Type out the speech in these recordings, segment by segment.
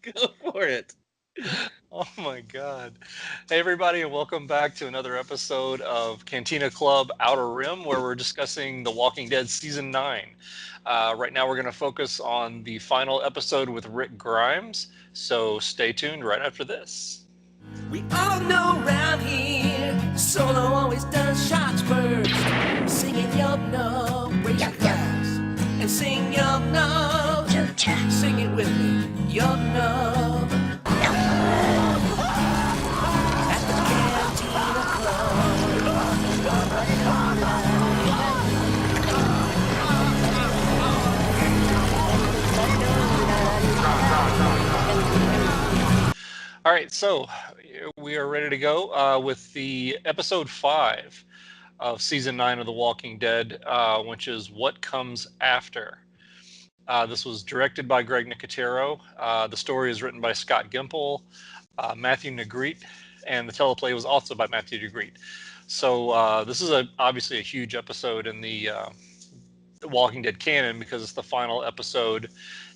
Go for it. Oh my God. Hey, everybody, and welcome back to another episode of Cantina Club Outer Rim, where we're discussing The Walking Dead Season 9. Right now, we're going to focus on the final episode with Rick Grimes, so stay tuned right after this. We all know round here, Solo always does shots first. Sing it, y'all know, raise your glass and sing, y'all know. Sing it with me, y'all know. At the Cantina All right, so we are ready to go with the episode 5 of Season 9 of The Walking Dead, which is What Comes After. This was directed by Greg Nicotero. The story is written by Scott Gimple, Matthew Negrete, and the teleplay was also by Matthew Negrete. So this is obviously a huge episode in the Walking Dead canon because it's the final episode,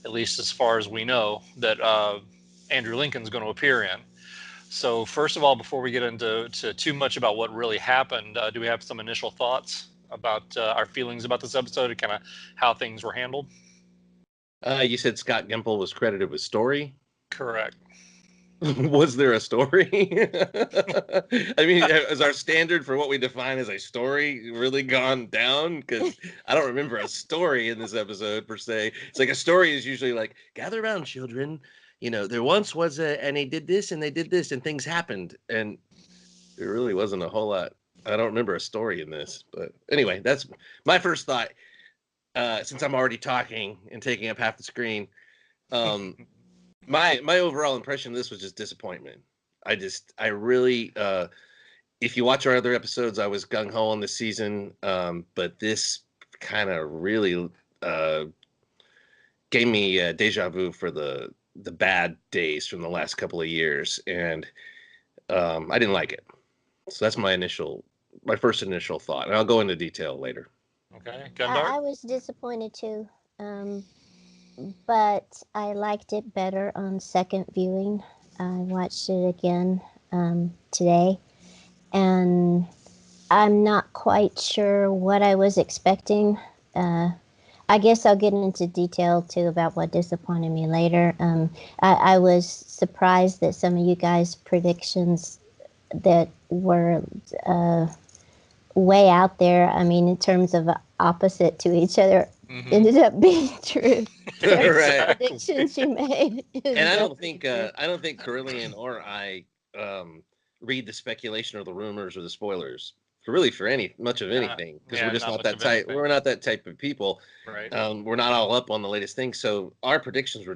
at least as far as we know, that Andrew Lincoln's going to appear in. So first of all, before we get into too much about what really happened, do we have some initial thoughts about our feelings about this episode and kind of how things were handled? You said Scott Gimple was credited with story. Correct. Was there a story? I mean, is our standard for what we define as a story really gone down? Because I don't remember a story in this episode per se. It's like a story is usually like, gather around, children. You know, there once was and they did this and they did this and things happened. And there really wasn't a whole lot. I don't remember a story in this. But anyway, that's my first thought. Since I'm already talking and taking up half the screen, my overall impression of this was just disappointment. I really, if you watch our other episodes, I was gung ho on this season, but this kind of really gave me deja vu for the bad days from the last couple of years, and I didn't like it. So that's my first initial thought, and I'll go into detail later. Okay, I Gundar? was disappointed too, but I liked it better on second viewing. I watched it again today, and I'm not quite sure what I was expecting. I guess I'll get into detail too about what disappointed me later. I was surprised that some of you guys' predictions that were way out there, I mean, in terms of opposite to each other, ended up being true. Right. Predictions you made. And I don't think Carillion or I read the speculation or the rumors or the spoilers for really for much of anything, because we're just not not much that of type. anything. We're not that type of people. Right. We're not all up on the latest things, so our predictions were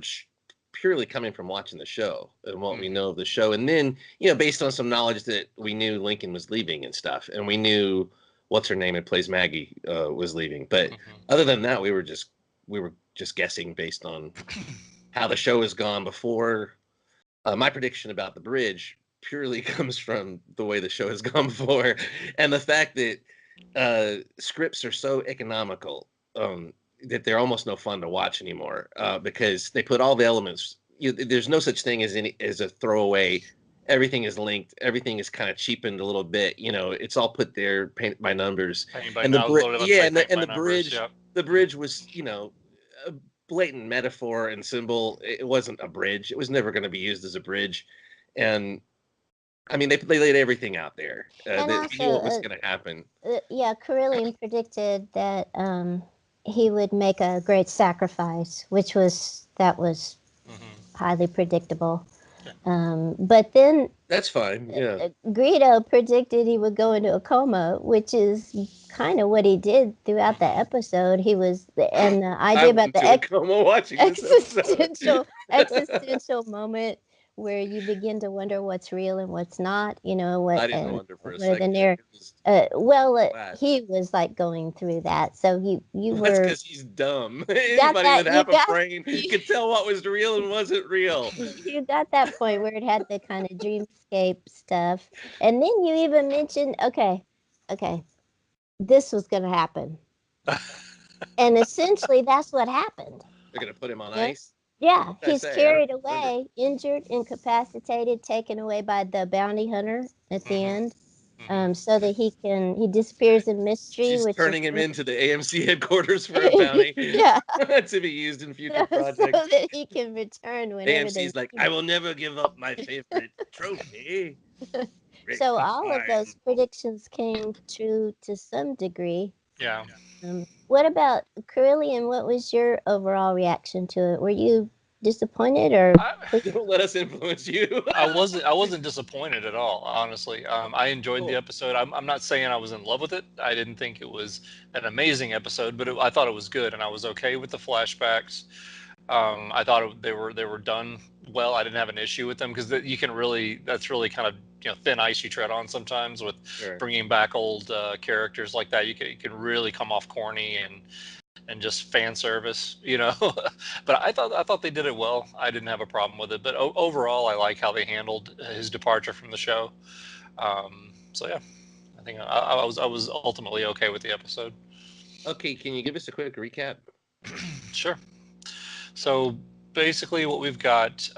purely coming from watching the show and what we know of the show, and then based on some knowledge that we knew Lincoln was leaving and stuff, and we knew what's her name that plays Maggie was leaving. But other than that, we were just guessing based on how the show has gone before. My prediction about the bridge purely comes from the way the show has gone before, and the fact that scripts are so economical that they're almost no fun to watch anymore, because they put all the elements. There's no such thing as a throwaway. Everything is linked. Everything is kind of cheapened a little bit. It's all put there, paint by numbers. Paint by And the I was literally about to say paint by the numbers. bridge, Yep. the bridge was a blatant metaphor and symbol. It wasn't a bridge. It was never going to be used as a bridge. And I mean, they laid everything out there. And They also, knew what was going to happen. yeah, Carillion predicted that he would make a great sacrifice, which was highly predictable. But then That's fine. Yeah. Greedo predicted he would go into a coma, which is kind of what he did throughout the episode. He was, and the I idea went about the into a coma watching this episode. existential moment where you begin to wonder what's real and what's not. I didn't wonder for a where the second. narr- It was flat. he was like going through that. So you That's were because he's dumb. Anybody with half a brain you- could tell what was real and wasn't real. you got that point where it had the kind of dreamscape stuff, and then you even mentioned, okay, this was going to happen, and essentially that's what happened. They're gonna put him on Yeah. ice. Yeah, I he's say? I carried don't remember. away, injured, incapacitated, taken away by the bounty hunter at the Mhm. end. Mhm. So that he disappears in mystery, She's which is turning him into the AMC headquarters for a bounty yeah, to be used in future so projects. that he can return whenever they AMC's like, need I him. will never give up my favorite trophy. Rick So all of Fine. those predictions came true to some degree. Yeah. What about Carillion? What was your overall reaction to it? Were you disappointed or I, Don't let us influence you. I wasn't disappointed at all, honestly. I enjoyed the Cool. episode. I'm not saying I was in love with it. I didn't think it was an amazing episode, but I thought it was good, and I was okay with the flashbacks. I thought they were done well. I didn't have an issue with them because you can really that's really kind of thin ice you tread on sometimes with Sure. bringing back old characters like that. You can really come off corny and just fan service, but I thought they did it well. I didn't have a problem with it, but overall, I like how they handled his departure from the show. So yeah, I think I was ultimately okay with the episode. Okay, can you give us a quick recap? Sure. So basically, what we've got.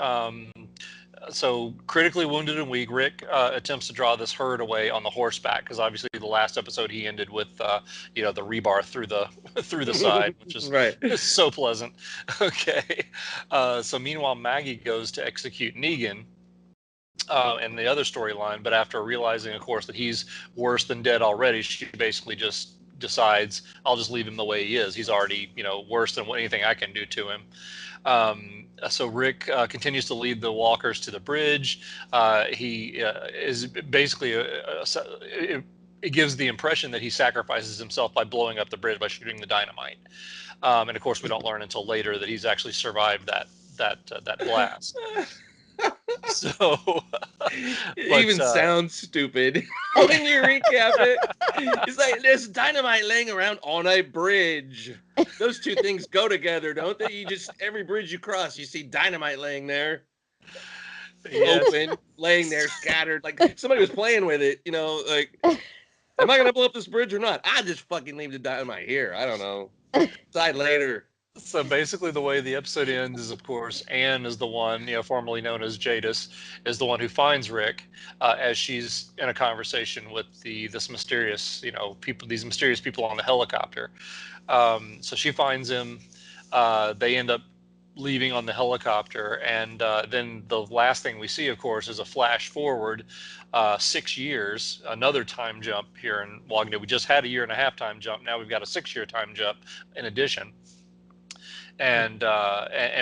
So critically wounded and weak, Rick attempts to draw this herd away on the horseback because obviously the last episode he ended with the rebar through the through the side, which is Right. so pleasant. Okay, so meanwhile Maggie goes to execute Negan. In the other storyline, but after realizing, of course, that he's worse than dead already, she basically just decides, I'll just leave him the way he is. He's already, worse than anything I can do to him. So Rick continues to lead the walkers to the bridge. He is basically it gives the impression that he sacrifices himself by blowing up the bridge by shooting the dynamite. And of course, we don't learn until later that he's actually survived that blast. So, It but even sounds stupid when you recap it. It's like there's dynamite laying around on a bridge. Those two things go together, don't they? You just every bridge you cross, you see dynamite laying there, yes, open, laying there, scattered. Like somebody was playing with it, like, am I gonna blow up this bridge or not? I just fucking leave the dynamite here. I don't know. Decide later. so basically the way the episode ends is, of course, Anne is the one, formerly known as Jadis, is the one who finds Rick as she's in a conversation with this mysterious, these mysterious people on the helicopter. So she finds him. They end up leaving on the helicopter, and then the last thing we see, of course, is a flash forward 6 years, another time jump here in Walking Dead. We just had a 1.5-year time jump. Now we've got a 6-year time jump in addition. And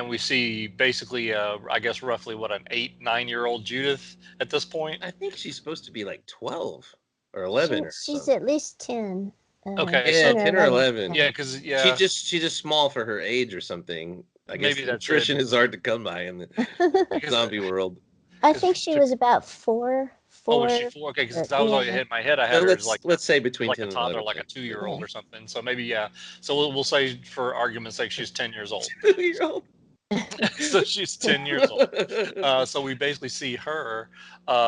we see basically, I guess, roughly what, an 8-9-year-old Judith at this point. I think she's supposed to be like 12 or 11 or she's something. at least 10. Okay, Yeah, 10 or 10 or 11. 11. yeah, because She's just small for her age or something. I guess maybe that's nutrition it. is hard to come by in the Because zombie world. I think she was about four. was she 4? Okay, because that was all you Yeah. hit in my head. I had her as Let's say between like 10 a and toddler, 11. like a 2-year-old or something. So maybe, yeah. So we'll say, for argument's sake, she's 10 years old. 2-year-old. So she's 10 years old. So we basically see her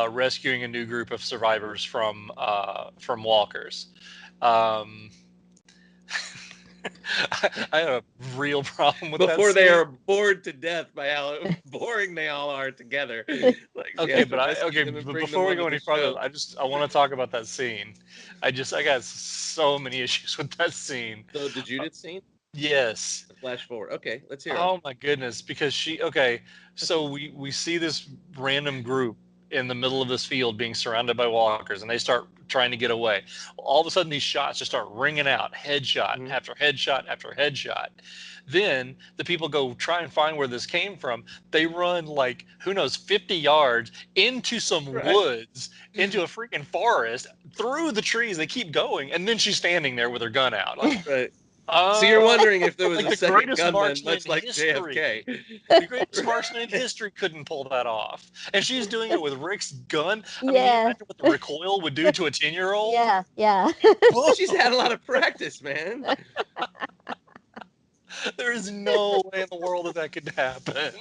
rescuing a new group of survivors from walkers. Um, I had a real problem with Before that they scene. are bored to death by how boring they all are together. Like, Okay, to rescue them and but bring them before we onto go the any further, show. I want to talk about that scene. I got so many issues with that scene. So the Judith scene, Yes. the flash forward. Okay, let's hear them. Oh my goodness, because so we see this random group in the middle of this field being surrounded by walkers, and they start trying to get away. All of a sudden these shots just start ringing out, headshot after headshot after headshot. Then the people go try and find where this came from. They run, like, who knows, 50 yards into some woods, into a freaking forest, through the trees. They keep going, and then she's standing there with her gun out. Like, Right. So you're wondering if there was like a the second greatest gunman, marksman much in like history. JFK. The greatest marksman in history couldn't pull that off. And she's doing it with Rick's gun. I mean, you Yeah. imagine what the recoil would do to a 10-year-old? Yeah. She's had a lot of practice, man. There is no way in the world that could happen.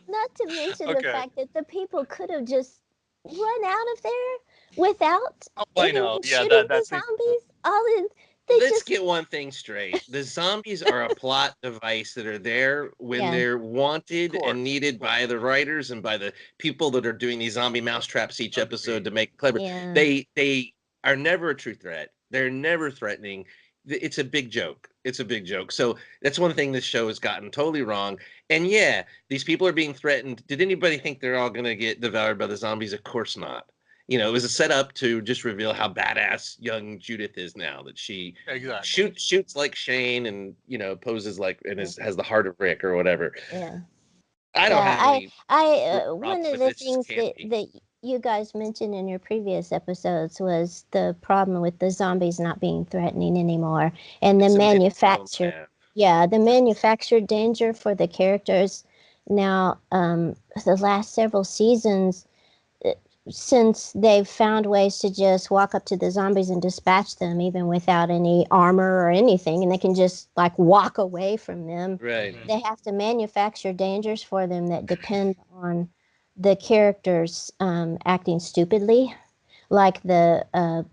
Not to mention the Okay. fact that the people could have just run out of there without Oh, I know. anyone Yeah, shooting the that's zombies. let's get one thing straight. The zombies are a plot device that are there when they're wanted and needed by the writers and by the people that are doing these zombie mousetraps each episode to make it clever. Yeah. They are never a true threat. They're never threatening. It's a big joke. It's a big joke. So that's one thing this show has gotten totally wrong. And yeah, these people are being threatened. Did anybody think they're all going to get devoured by the zombies? Of course not. It was a setup to just reveal how badass young Judith is now, that she shoots like Shane and poses like and has the heart of Rick or whatever. Yeah. I don't have any one of the things that you guys mentioned in your previous episodes was the problem with the zombies not being threatening anymore, and the manufactured danger for the characters. Now, the last several seasons, since they've found ways to just walk up to the zombies and dispatch them even without any armor or anything, and they can just like walk away from them. Right. They have to manufacture dangers for them that depend on the characters acting stupidly, like the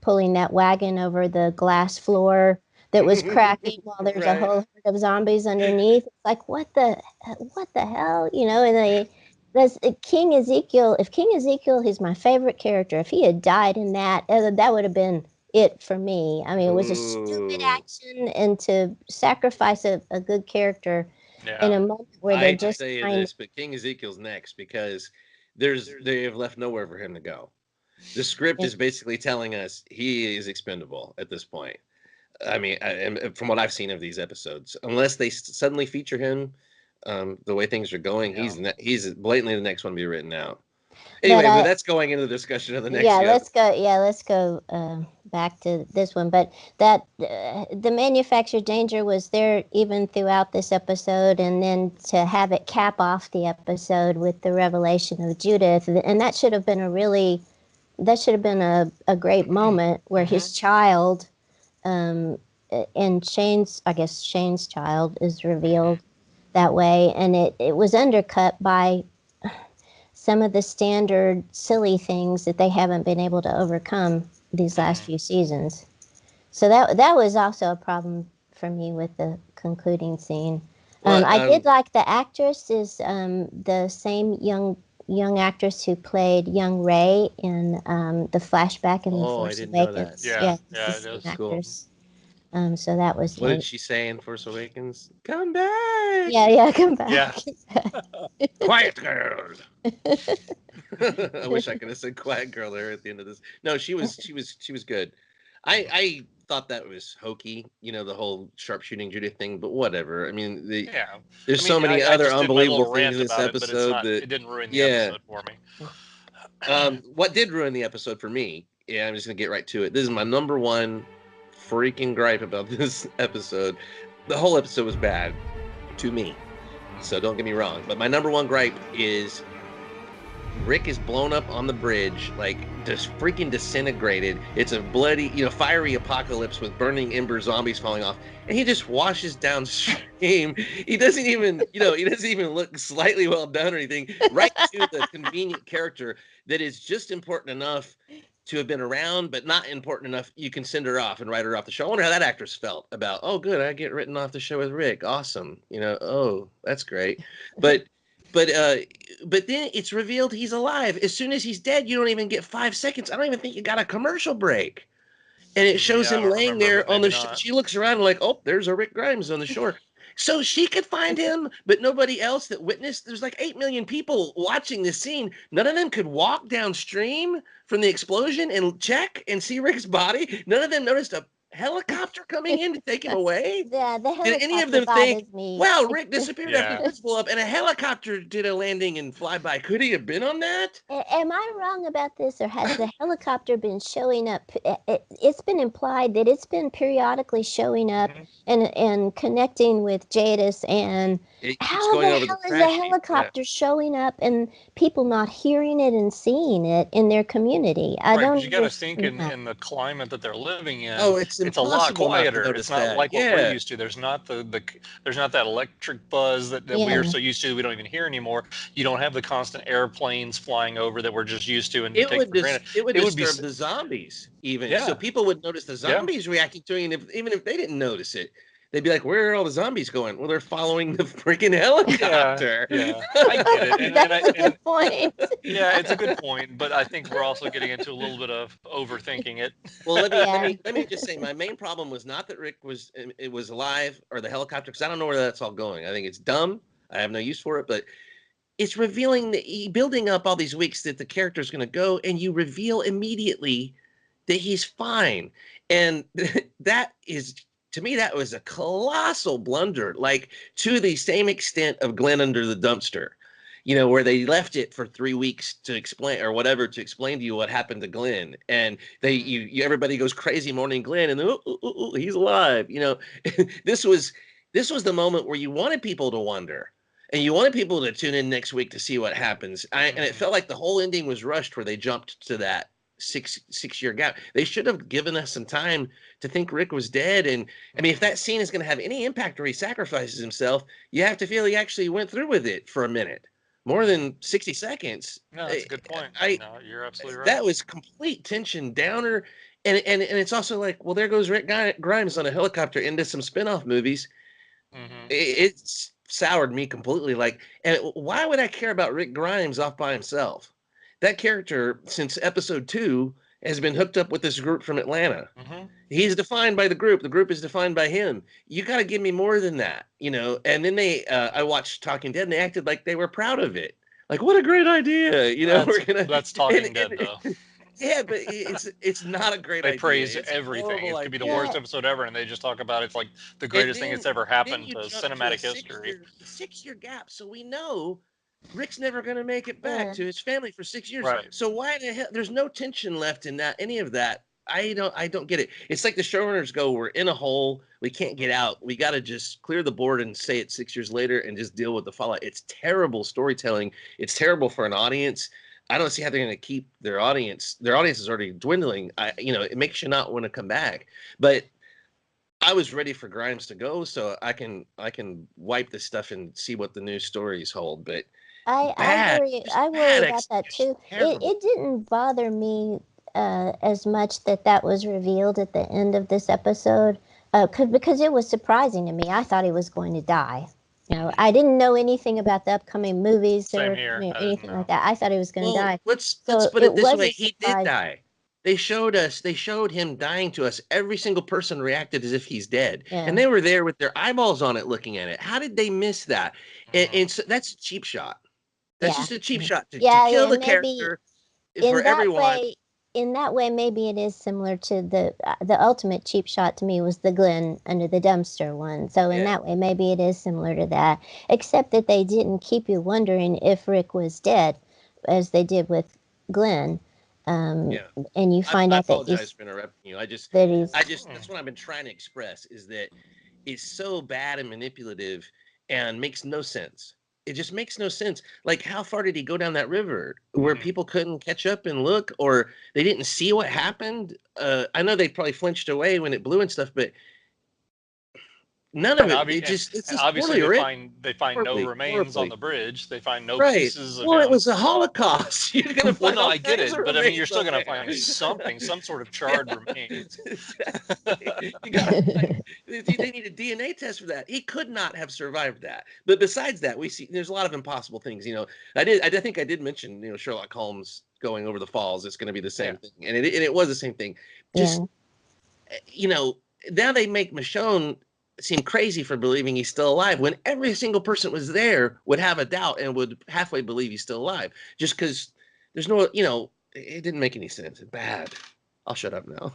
pulling that wagon over the glass floor that was cracking while there's a whole herd of zombies underneath. It's like, what the hell, and that's King Ezekiel. If King Ezekiel is my favorite character, if he had died in that would have been it for me. I mean, it was a stupid action, and to sacrifice a good character in a moment where they're just say this, but King Ezekiel's next because they have left nowhere for him to go. The script is basically telling us he is expendable at this point. I mean, from what I've seen of these episodes, unless they suddenly feature him, the way things are going, he's blatantly the next one to be written out. Anyway, but that's going into the discussion of the next. Let's go back to this one. But that the manufactured danger was there even throughout this episode, and then to have it cap off the episode with the revelation of Judith, and that should have been a great moment where his child, and Shane's child is revealed that way, and it was undercut by some of the standard silly things that they haven't been able to overcome these last few seasons. So that was also a problem for me with the concluding scene. I did like the actress is the same young actress who played young Ray in the flashback in The Force Awakens. Yeah, it is cool. So that was. What did she say in Force Awakens? Come back. Yeah, come back. Yeah. Quiet girl. I wish I could have said quiet girl there at the end of this. No, she was good. I thought that was hokey, the whole sharpshooting Judith thing, but whatever. I mean, there's so many other unbelievable things in this episode it didn't ruin the episode for me. What did ruin the episode for me? Yeah, I'm just gonna get right to it. This is my number one freaking gripe about this episode. The whole episode was bad to me, so don't get me wrong. But my number one gripe is Rick is blown up on the bridge, like just freaking disintegrated. It's a bloody, fiery apocalypse with burning ember zombies falling off, and he just washes downstream. He doesn't even, look slightly well done or anything. Right to the convenient character that is just important enough to have been around, but not important enough you can send her off and write her off the show. I wonder how that actress felt about, oh, good, I get written off the show with Rick. Awesome. Oh, that's great. But then it's revealed he's alive. As soon as he's dead, you don't even get 5 seconds. I don't even think you got a commercial break. And it shows him laying there on the shore. She looks around like, oh, there's a Rick Grimes on the shore. So she could find him, but nobody else that witnessed. There's like 8 million people watching this scene. None of them could walk downstream from the explosion and check and see Rick's body. None of them noticed a helicopter coming in to take him away. Yeah, the helicopter. Did any of them think, wow, Rick disappeared after this blew up and a helicopter did a landing and fly by? Could he have been on that? Am I wrong about this, or has the helicopter been showing up? It's been implied that it's been periodically showing up and connecting with Jadis, and how the hell is the helicopter showing up and people not hearing it and seeing it in their community? I don't. You got to think in the climate that they're living in. Oh, it's it's a lot impossible not to quieter. notice It's not that. like what we're Yeah. used to. There's not there's not that electric buzz that we are Yeah. so used to we don't even hear anymore. You don't have the constant airplanes flying over that we're just used to and It take would for granted. it would It would be disturb the zombies even. So yeah, people would notice the yeah. zombies reacting to it, and even if they didn't notice it, they'd be like, "Where are all the zombies going?" Well, they're following the freaking Yeah, helicopter. yeah, I get it, That's a and good point. yeah, it's a good point, but I think we're also getting into a little bit of overthinking it. Well, Yeah. let me just say, my main problem was not that Rick was it was alive or the helicopter, because I don't know where that's all going. I think it's dumb. I have no use for it, but it's revealing building up all these weeks that the character's going to go, and you reveal immediately that he's fine, and that is, to me, that was a colossal blunder, like to the same extent of Glenn under the dumpster, where they left it for 3 weeks to explain or whatever to explain to you what happened to Glenn, and everybody goes crazy mourning Glenn, and then, he's alive. this was the moment where you wanted people to wonder. And you wanted people to tune in next week to see what happens. And it felt like the whole ending was rushed, where they jumped to that six-year gap. They should have given us some time to think Rick was dead. And I mean, if that scene is going to have any impact where he sacrifices himself, you have to feel he actually went through with it for a minute, more than 60 seconds. No, that's a good point. I No, you're absolutely right. That was complete tension downer. And it's also like, well, there goes Rick Grimes on a helicopter into some spinoff movies. It's soured me completely. Like, and why would I care about Rick Grimes off by himself? That character, since episode 2, has been hooked up with this group from Atlanta. He's defined by the group. The group is defined by him. You got to give me more than that, And then I watched Talking Dead, and they acted like they were proud of it. Like, what a great idea, That's Talking Dead, though. Yeah, but it's not a great They idea. praise It's everything. It could be the idea. worst episode ever, and they just talk about it's like the greatest thing that's ever happened to cinematic history. 6-year gap, so we know Rick's never going to make it back Yeah. to his family for 6 years. Right. So why the hell? There's no tension left in that any of that. I don't get it. It's like the showrunners go, we're in a hole, we can't get out. We got to just clear the board and say it 6 years later and just deal with the fallout. It's terrible storytelling. It's terrible for an audience. I don't see how they're going to keep their audience. Their audience is already dwindling. It makes you not want to come back. But I was ready for Grimes to go, so I can wipe this stuff and see what the new stories hold. But I worry about that too. Terrible. It didn't bother me as much that was revealed at the end of this episode, because it was surprising to me. I thought he was going to die. I didn't know anything about the upcoming movies or anything like that. I thought he was going to die. Let's So put it this was way: a he surprise. did die. They showed him dying to us. Every single person reacted as if he's dead, Yeah. and they were there with their eyeballs on it, looking at it. How did they miss that? And so that's a cheap shot. That's Yeah. just a cheap shot to Yeah, kill the maybe character in for that everyone. way, maybe it is similar to the ultimate cheap shot to me was the Glenn under the dumpster one. So in that way, maybe it is similar to that, except that they didn't keep you wondering if Rick was dead, as they did with Glenn. And you find out that I apologize for interrupting you. That's what I've been trying to express, is that it's so bad and manipulative and makes no sense. It just makes no sense. Like, how far did he go down that river where people couldn't catch up and look, or they didn't see what happened? I know they probably flinched away when it blew and stuff, but none of it. It's just obviously poorly they find no remains on the bridge. They find no pieces of Well, him. it was a Holocaust. You're gonna find no, all I get kinds it, of but I mean, you're remains still on going to there. find something, some sort of charred remains. You gotta they need a DNA test for that. He could not have survived that. But besides that, we see there's a lot of impossible things. I think I did mention, Sherlock Holmes going over the falls. It's going to be the same thing, and it was the same thing. Just now they make Michonne seem crazy for believing he's still alive, when every single person was there would have a doubt and would halfway believe he's still alive, just because there's no, it didn't make any sense. Bad. I'll shut up now.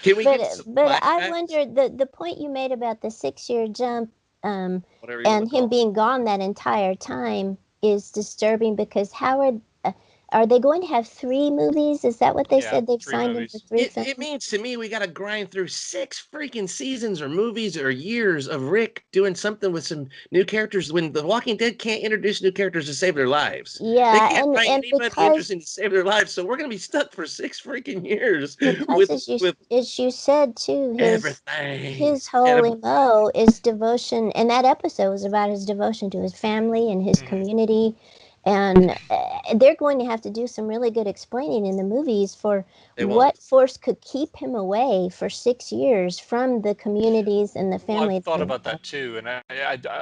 Can we but I wonder the point you made about the 6-year jump, and him being gone that entire time is disturbing, because Howard, are they going to have 3 movies? Is that what they Yeah, said? They've 3 signed him for movies. 3 It films? means to me we got to grind through 6 freaking seasons or movies or years of Rick doing something with some new characters when The Walking Dead can't introduce new characters to save their lives. They Yeah, can't find and anybody interesting to save their lives, so we're gonna be stuck for 6 freaking years because with as you said too, everything. his whole Edible. MO is devotion, and that episode was about his devotion to his family and his Mhm. community. And they're going to have to do some really good explaining in the movies for They won't. what force could keep him away for 6 years from the communities and the Well, I've family thought that he about had. that too, and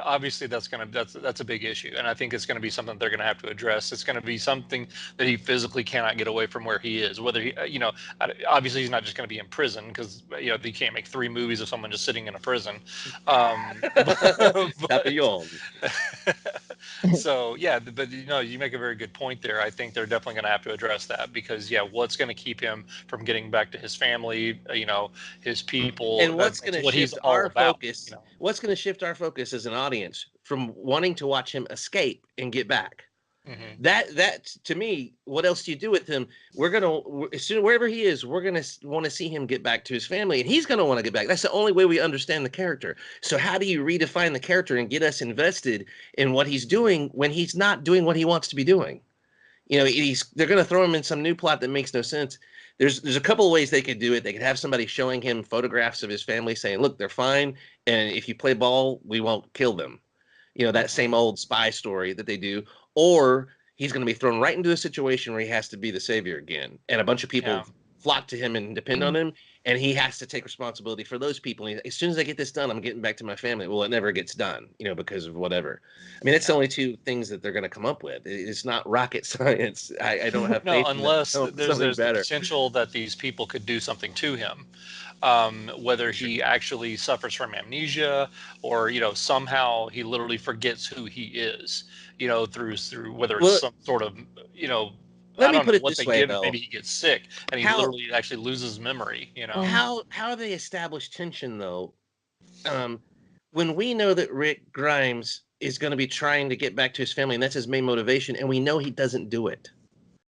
obviously that's a big issue, and I think it's going to be something they're going to have to address. It's going to be something that he physically cannot get away from where he is. Whether he, obviously he's not just going to be in prison because they can't make 3 movies of someone just sitting in a prison. But, Papillon. so yeah, but you make a very good point there. I think they're definitely going to have to address that because what's going to keep him from getting back to his family? His people. And what's That's going to what he's shift all our about. focus? What's going to shift our focus as an audience from wanting to watch him escape and get back? Mm-hmm. That to me, what else do you do with him? We're gonna as soon wherever he is, we're gonna want to see him get back to his family, and he's gonna want to get back. That's the only way we understand the character. So how do you redefine the character and get us invested in what he's doing when he's not doing what he wants to be doing? They're gonna throw him in some new plot that makes no sense. There's a couple of ways they could do it. They could have somebody showing him photographs of his family, saying, "Look, they're fine, and if you play ball, we won't kill them." That same old spy story that they do. Or he's going to be thrown right into a situation where he has to be the savior again, and a bunch of people Yeah. flock to him and depend on him, and he has to take responsibility for those people. And as soon as I get this done, I'm getting back to my family. Well, it never gets done, because of whatever. I mean, that's the only 2 things that they're going to come up with. It's not rocket science. I don't have No, faith in them. unless there's Something the better. potential that these people could do something to him, whether he actually suffers from amnesia or somehow he literally forgets who he is, through whether it's Well, some sort of let I me don't put know it what this they way, give him. though. Maybe he gets sick and he How literally actually loses memory. how they establish tension, though, um, when we know that Rick Grimes is going to be trying to get back to his family, and that's his main motivation, and we know he doesn't do it.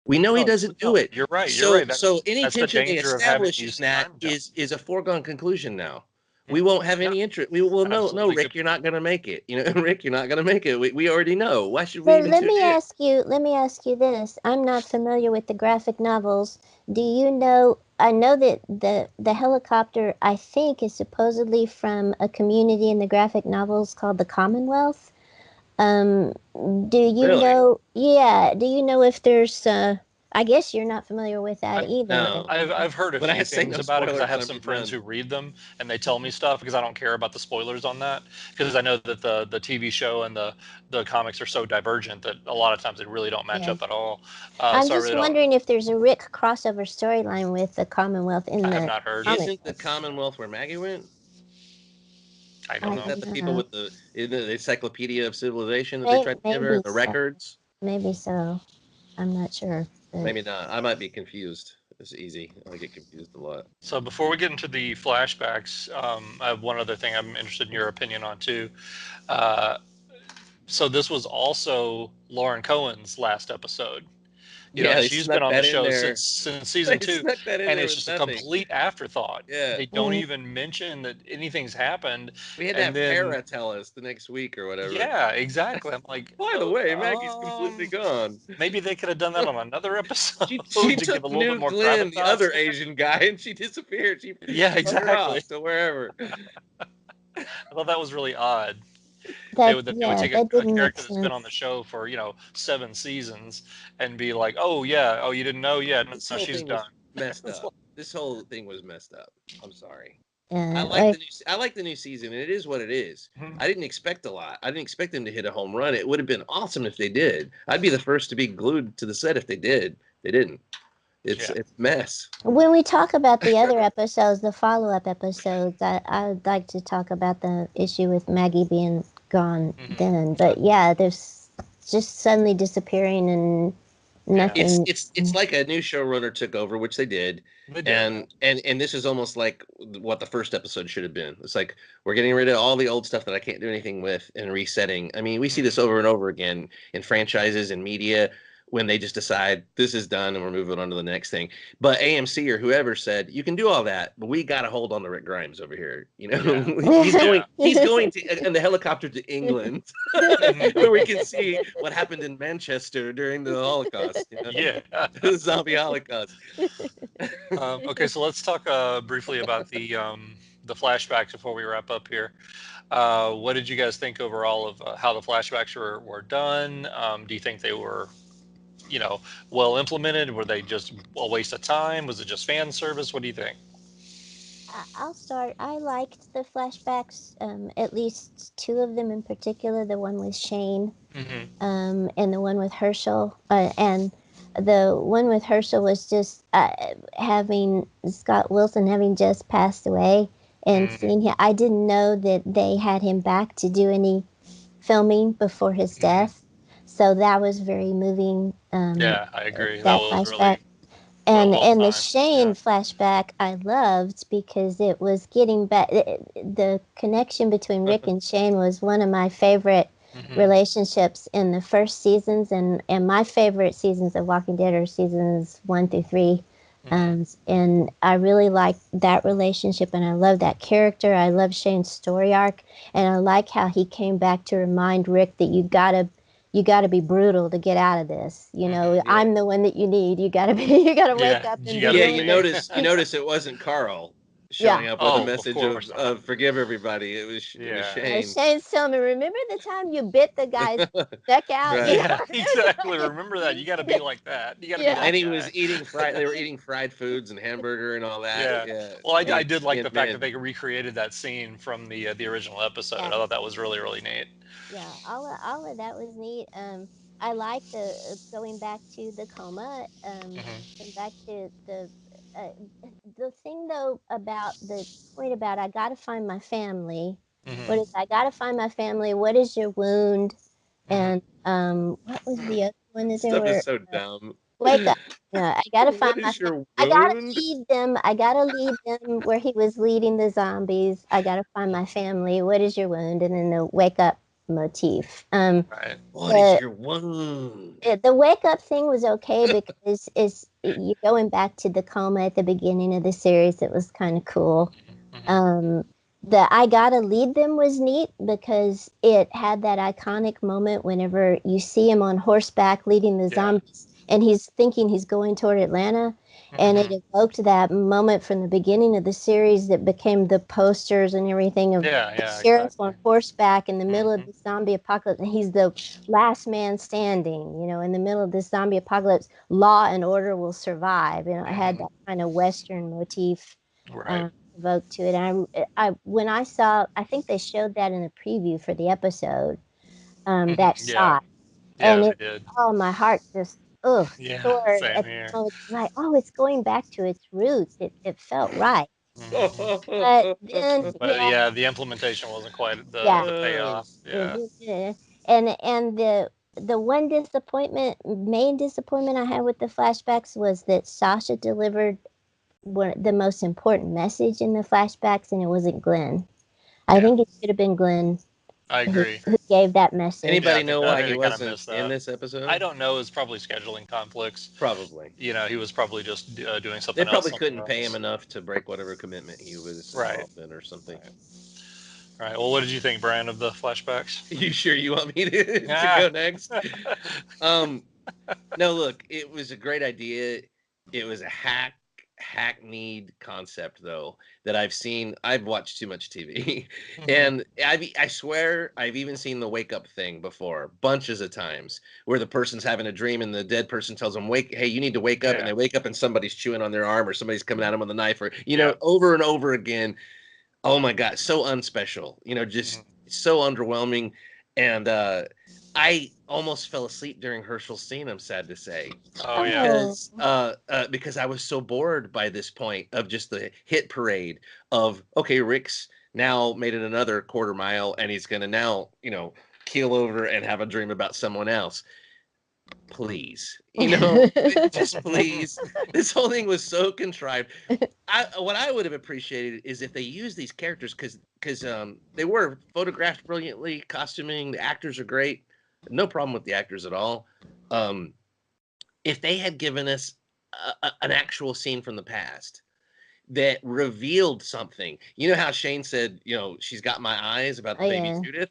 We know he No, doesn't do no, it. you're right. You're So right. so That's any that's the tension they danger of having establish in these that time jumps. is a foregone conclusion now. We Mhm. won't have No, any interest. We will no, absolutely good. Rick, you're not going to make it. Rick, you're not going to make it. We already know. Why should we So even tune in? let me ask you this. I'm not familiar with the graphic novels. Do you know, I know that the helicopter, I think, is supposedly from a community in the graphic novels called the Commonwealth. Um, do you Really? know, yeah, do you know if there's I guess you're not familiar with that I've either, but No. I've heard a When I few say things no about it because I spoilers, have I'm some just friends none. who read them and they tell me stuff because I don't care about the spoilers on that because I know that the TV show and the comics are so divergent that a lot of times they really don't match yeah. up at all. I'm So I just really don't. wondering if there's a Rick crossover storyline with the Commonwealth I in have the not heard. comic Isn't the books. Commonwealth where Maggie went? I don't I Isn't know. that don't the people know. with the Encyclopedia of Civilization that they tried together? Maybe The so. records? Maybe so. I'm not sure. But Maybe not. I might be confused. It's easy. I get confused a lot. So before we get into the flashbacks, I have one other thing I'm interested in your opinion on too. Uh, so this was also Lauren Cohen's last episode. Yeah, they She's been snuck on the that in show there. since season They 2, snuck that in and there it's with just a nothing. complete afterthought. Yeah. They don't even mention that anything's happened, We had to and have then Para tell us the next week or whatever. yeah, exactly. I'm like, By the way, Maggie's completely gone. maybe they could have done that on another episode She to give took a little bit New more Glenn, the other gravitas. Asian guy, and she disappeared. She Yeah, spun her exactly. off to wherever. I thought that was really odd. that, They would yeah, take that a didn't make character that's been on the sense. show for 7 seasons and be like, oh yeah, oh you didn't know, yeah, no, This no, whole she's thing done. was messed up. This whole thing was messed up. I'm sorry. Like, I like the new season, and it is what it is. Mhm. I didn't expect a lot. I didn't expect them to hit a home run. It would have been awesome if they did. I'd be the first to be glued to the set if they did. They didn't. It's Yeah. a mess. when we talk about the other episodes, the follow-up episodes, I'd like to talk about the issue with Maggie being gone then. But yeah, there's just suddenly disappearing and nothing. It's like a new showrunner took over, which they did. They did. And this is almost like what the first episode should have been. It's like we're getting rid of all the old stuff that I can't do anything with and resetting. I mean, we see this over and over again in franchises and media when they just decide this is done and we're moving on to the next thing. But AMC or whoever said you can do all that, but we got to hold on to Rick Grimes over here. You know, Yeah. he's going to in the helicopter to England, where we can see what happened in Manchester during the Holocaust. You know? Yeah. The zombie Holocaust. Okay, so let's talk briefly about the flashbacks before we wrap up here. What did you guys think overall of how the flashbacks were done? Do you think they were, well implemented? Were they just a waste of time? Was it just fan service? What do you think? I'll start. I liked the flashbacks, at least two of them in particular, the one with Shane, Hmm. and the one with Herschel. And the one with Herschel was just having Scott Wilson having just passed away and Hmm. seeing him. I didn't know that they had him back to do any filming before his Hmm. death. So that was very moving. Yeah, I agree. That That was flashback. really well And the timed. Shane Yeah. flashback I loved because it was getting back. The connection between Rick and Shane was one of my favorite Hmm. relationships in the first seasons, and my favorite seasons of Walking Dead are seasons 1 through 3. Hmm. And I really like that relationship, and I love that character. I love Shane's story arc, and I like how he came back to remind Rick that you gotta be brutal to get out of this. Hmm. Yeah. I'm the one that you need. You gotta be. You gotta wake Yeah, up and you be got to Yeah, be really. you me. notice it wasn't Carl Yeah. showing up with a Oh, of message course not. of forgive everybody. It was Yeah. Shane. Shane's telling me, remember the time you bit the guy's neck out? Right. Yeah, exactly. Remember that. You got to be like that. You got to be Yeah. that And he guy. was eating fried. They were eating fried foods and hamburger and all that. Yeah. Yeah, Well, I being did like the fact that men. they recreated that scene from the original episode. I Yeah. thought that was really, really neat. Yeah, all of that was neat. I like the going back to the coma. Hmm. And back to uh, the thing though about the point about I gotta find my family. What Hmm. is I gotta find my family? What is your wound? Hmm. And what was the other one that they Stuff is were? so dumb. Wake up. Yeah, I gotta find What my. is your I gotta wound? lead them. I gotta lead them where he was leading the zombies. I gotta find my family. What is your wound? And then the wake up motif. Right. What is The your wound? the wake up thing was okay because you're going back to the coma at the beginning of the series. It was kind of cool. Hmm. Um, the I gotta lead them was neat because it had that iconic moment whenever you see him on horseback leading the Yeah. zombies and he's thinking he's going toward Atlanta. And it Hmm. evoked that moment from the beginning of the series that became the posters and everything of Yeah. the Yeah. sheriff Exactly. on horseback in the middle of Hmm. the zombie apocalypse. And he's the last man standing, in the middle of this zombie apocalypse. Law and order will survive. It had Hmm. that kind of Western motif. Right. Evoked to it. And I when I saw, I think they showed that in the preview for the episode, Hmm. that Yeah. shot, Yeah. and They it, did. oh, my heart just, Yeah. soared Same at the here. moment. Like, oh, it's going back to its roots. It felt right. Hmm. But then, But yeah, the implementation wasn't quite yeah, the payoff. Yeah. and the one main disappointment I had with the flashbacks was that Sasha delivered the most important message in the flashbacks, and it wasn't Glenn. I Yeah. think it should have been Glenn I agree. who gave that message. Yeah, Anybody know I why think he they kind of wasn't missed in that. this I episode? don't know. It's probably scheduling conflicts. Probably. He was probably just doing They something else probably somewhere couldn't pay him else. enough to break whatever commitment he was Right. involved in or something. Right. Right. Well, what did you think, Brian, of the flashbacks? You sure you want me to Ah. go next? Um, no, look, it was a great idea. It was a hackneyed concept though that I've seen. I've watched too much TV, Mhm. and I swear I've even seen the wake up thing before bunches of times where the person's having a dream and the dead person tells them hey, you need to wake up, and Yeah. they wake up and somebody's chewing on their arm or somebody's coming at them with a knife or Yeah. over and over again. Oh my god, so unspecial. Mhm. Just so underwhelming. And I almost fell asleep during Herschel's scene, I'm sad to say. Oh yeah. Oh, Because I was so bored by this point of just the hit parade of okay, Rick's now made it another quarter mile and he's gonna now, keel over and have a dream about someone else. Please, just please. This whole thing was so contrived. What I would have appreciated is if they used these characters because they were photographed brilliantly, costuming, the actors are great, no problem with the actors at all. Um, if they had given us an actual scene from the past that revealed something. You know how Shane said, she's got my eyes about the Oh, baby yeah. Judith?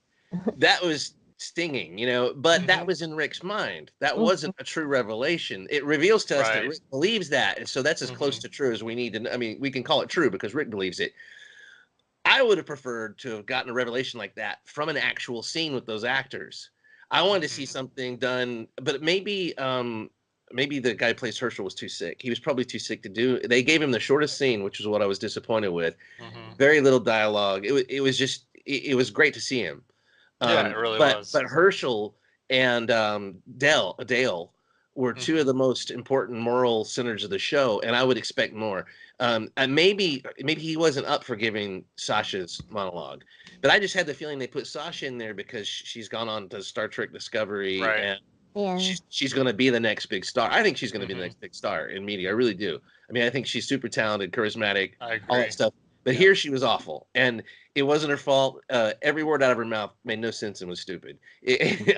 That was stinging, but that Mhm. was in Rick's mind. That Mhm. wasn't a true revelation. It reveals to us that Right. Rick believes that. And so that's as close Mhm. to true as we need to. I mean, we can call it true because Rick believes it. I would have preferred to have gotten a revelation like that from an actual scene with those actors. I wanted to see Mhm. something done, but maybe the guy who plays Herschel was too sick. He was probably too sick to do. They gave him the shortest scene, which is what I was disappointed with. Mhm. Very little dialogue. It was just it was great to see him. Yeah, it really But was. Herschel and Dale were two of Mhm. the most important moral centers of the show, and I would expect more. And maybe he wasn't up for giving Sasha's monologue, but I just had the feeling they put Sasha in there because she's gone on to Star Trek Discovery, Right. and Yeah. she's going to be the next big star. I think she's going to be the Mhm. next big star in media. I really do. I mean, I think she's super talented, charismatic, I all that agree. stuff. But Yep. here she was awful, and it wasn't her fault. Every word out of her mouth made no sense and was stupid.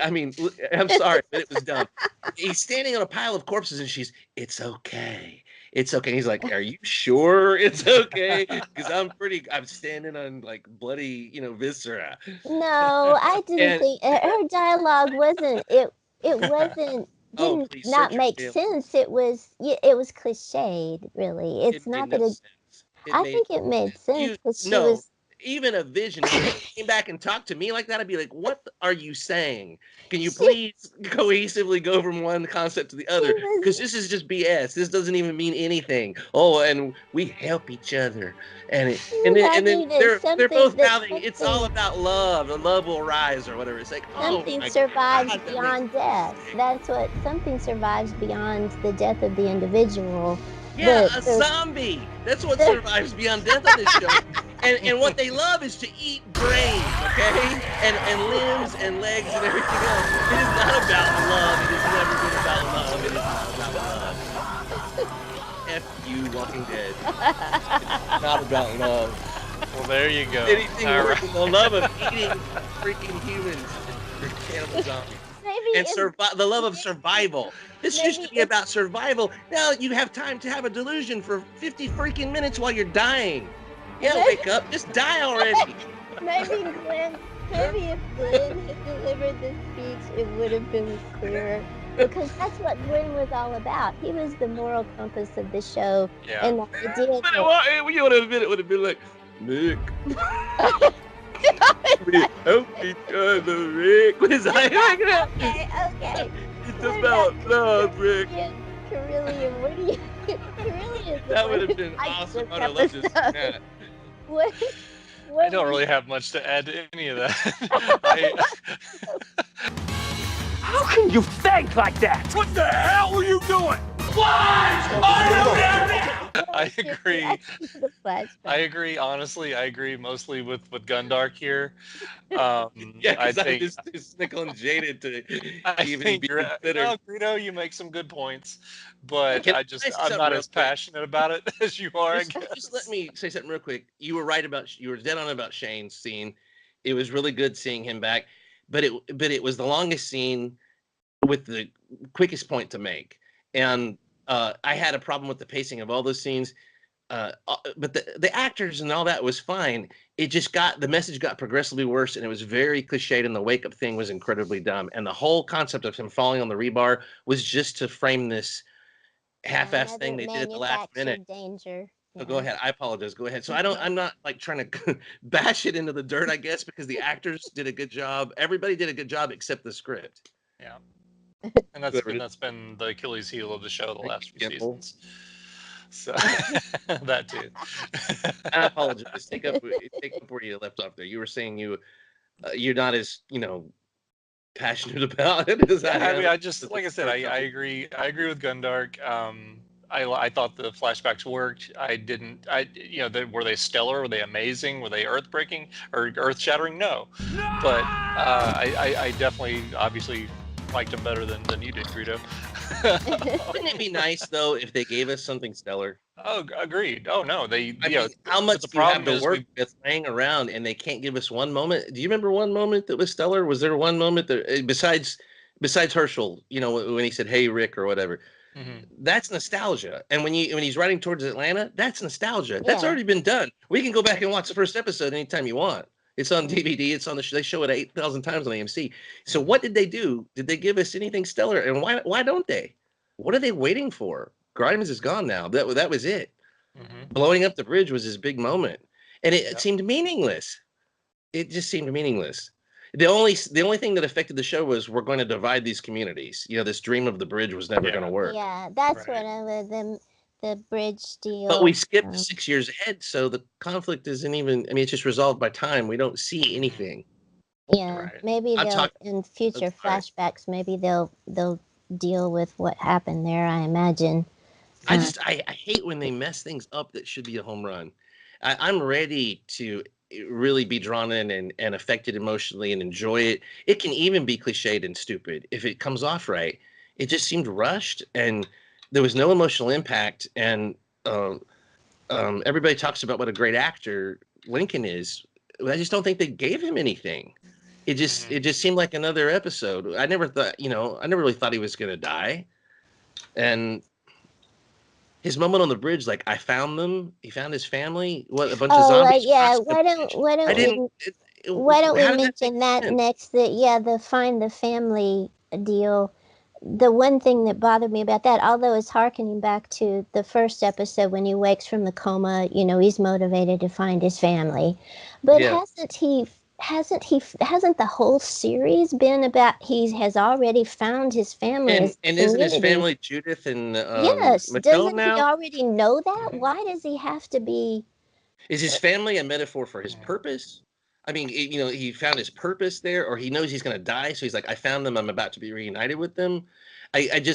I mean, I'm sorry, but it was dumb. He's standing on a pile of corpses, and it's okay. It's okay. He's like, are you sure it's okay? Because I'm standing on like bloody, viscera. No, I didn't And think her dialogue wasn't it wasn't oh, didn't please not search your make daily. sense. It was cliched, really. It's It made not no that it sense. It I made think it made sense you because she no, was even a vision. If he came back and talked to me like that, I'd be like, "What are you saying? Can you she please cohesively go from one concept to the she other? was Because this is just BS. This doesn't even mean anything. Oh, and we help each other, and she was and then arguing that they're both mouthing, "It's all something about love. The love will rise," or whatever. It's like, oh something my survives God, that makes beyond me death. sick. That's what something survives beyond the death of the individual. Yeah, The a the, zombie. That's what the survives beyond death on this show. And what they love is to eat brains, okay? And limbs and legs and everything else. It is not about love. It has never been about love. It is not about love. F you, Walking Dead. It's not about love. Well, there you go. Anything All more right. than the love of eating freaking humans or cannibal zombies. maybe And if the love of survival. This used to maybe be about survival. Now you have time to have a delusion for 50 freaking minutes while you're dying. Yeah, maybe wake up. Just die already. maybe if Glenn had delivered this speech, it would have been clearer. Because that's what Glenn was all about. He was the moral compass of the show, Yeah. and the idea But that you would have been like, Nick, we help each other, Rick. What is that? okay. It's What about about love, Rick. Carillion? What do you? Carillion is the That would one have who been likes awesome. this I'd have loved to see episode. that. What? I What don't was really have much to add to any of that. I, How can you think like that? What the hell are you doing? Why are you down there? I agree. The flashback. I agree. Honestly, I agree mostly with Gundark here. Yeah, I because I'm think just too cynical and jaded to I even think be you're considered. no, Greedo, you make some good points, but Can I say I'm something not real as quick? passionate about it as you are. I Just let guess. me say something real quick. You were dead on about Shane's scene. It was really good seeing him back, but it was the longest scene with the quickest point to make. And I had a problem with the pacing of all those scenes. But the actors and all that was fine. It just the message got progressively worse, and it was very cliched. And the wake up thing was incredibly dumb. And the whole concept of him falling on the rebar was just to frame this half-ass thing Another they did at the last minute. manufactured danger. So go Yeah. ahead. I apologize. Go ahead. So I'm not like trying to bash it into the dirt, I guess, because the actors did a good job. Everybody did a good job except the script. Yeah, and Whoever did. that's been the Achilles heel of the show the last few Gimple. seasons. So that too. I apologize. Take up where you left off there. You were saying you're not as passionate about it as I Yeah, I mean, am. I just like I said, I agree. I agree with Gundark. I thought the flashbacks worked. I didn't. Were they stellar? Were they amazing? Were they earth breaking or earth shattering? No, but I definitely, obviously, liked them better than you did, Greedo. Wouldn't it be nice though if they gave us something stellar? Oh, agreed. Oh no, I mean, how much the do you have problem to is work with laying around and they can't give us one moment? Do you remember one moment that was stellar? Was there one moment that besides Herschel, when he said, "Hey, Rick," or whatever? That's nostalgia. And when he's riding towards Atlanta, that's nostalgia. That's Yeah. already been done. We can go back and watch the first episode anytime you want. It's on DVD. It's on the show. They show it 8,000 times on AMC. So what did they do? Did they give us anything stellar? And why don't they? What are they waiting for? Grimes is gone now. That was it. Blowing up the bridge was his big moment, and it seemed meaningless. It just seemed meaningless. The only thing that affected the show was we're going to divide these communities. This dream of the bridge was never going to work. Yeah, that's what I was the bridge deal. But we skipped 6 years ahead, so the conflict isn't even. I mean, it's just resolved by time. We don't see anything. Yeah, maybe they'll in future flashbacks. Maybe they'll deal with what happened there. I imagine. I hate when they mess things up that should be a home run. I'm ready to really be drawn in and affected emotionally and enjoy it. It can even be cliched and stupid if it comes off right. It just seemed rushed and there was no emotional impact. And everybody talks about what a great actor Lincoln is. I just don't think they gave him anything. It just seemed like another episode. I never really thought he was going to die. And his moment on the bridge, like I found them. He found his family. What a bunch of zombies. Why don't we mention that next? The find the family deal. The one thing that bothered me about that, although it's harkening back to the first episode when he wakes from the coma, he's motivated to find his family, but hasn't the whole series been about he has already found his family and isn't his family Judith and yes Matone doesn't now? he already know that? Why does he have to be? Is his family a metaphor for his purpose? I mean, he found his purpose there, or he knows he's going to die, so he's like, I found them, I'm about to be reunited with them. It